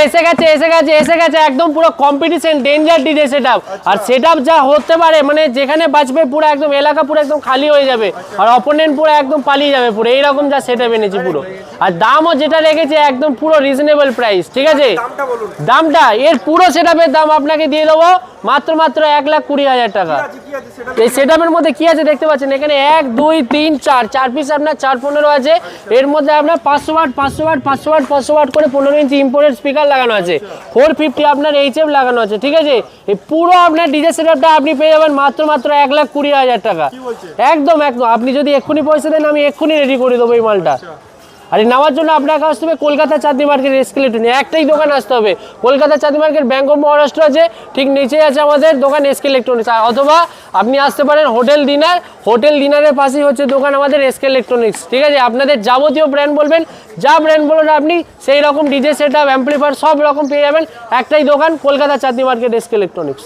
এসে গেছে একদম পুরো কম্পিটিশন ডেঞ্জার ডিজে সেটআপ। আর সেটআপ যা হতে পারে মানে যেখানে বাজবে পুরো একদম এলাকা পুরো একদম খালি হয়ে যাবে, আর অপোনেন্ট পুরো একদম পালিয়ে যাবে পুরো, এইরকম যা সেটআপ এনেছি পুরো। আর দামও যেটা রেখেছে একদম পুরো রিজনেবল প্রাইস, ঠিক আছে। দামটা এর পুরো সেটআপের দাম আপনাকে দিয়ে দেবো মাত্র 1,20,000 টাকা। এই সেটআপের মধ্যে কি আছে দেখতে পাচ্ছেন, এখানে 1 2 3 4 পিস আপনার 415 আছে। এর মধ্যে আপনার 500 ওয়াট 500 ওয়াট 500 ওয়াট 500 ওয়াট করে 15 ইঞ্চি ইম্পোর্টেড স্পিকার লাগানো আছে, 450 আপনার এইচএফ লাগানো আছে, ঠিক আছে। এই পুরো আপনার ডিজে সেটআপটা আপনি পেয়ে যাবেন মাত্র 1,20,000 টাকা। একদম আপনি যদি এক্ষুনি পয়সা দেন আমি এক্ষুনি রেডি করে দেবো এই মালটা। আর নেওয়ার জন্য আপনাকে আসতে হবে কলকাতা চাঁদনি মার্কেট এসকে ইলেকট্রনিক্স, একটাই দোকান আসতে হবে, কলকাতা চাঁদনি মার্কেট ব্যাংক অফ মহারাষ্ট্র আছে, ঠিক নিচেই আছে আমাদের দোকান এসকে ইলেকট্রনিক্স। অথবা আপনি আসতে পারেন হোটেল ডিনারের পাশেই হচ্ছে দোকান আমাদের এসকে ইলেকট্রনিক্স, ঠিক আছে। আপনাদের যাবতীয় ব্র্যান্ড বলবেন, যা ব্র্যান্ড বলবেন আপনি সেই রকম ডিজে সেটআপ অ্যাম্পলিফায়ার সব রকম পেয়ে যাবেন একটাই দোকান, কলকাতা চাঁদনি মার্কেট এসকে ইলেকট্রনিক্স।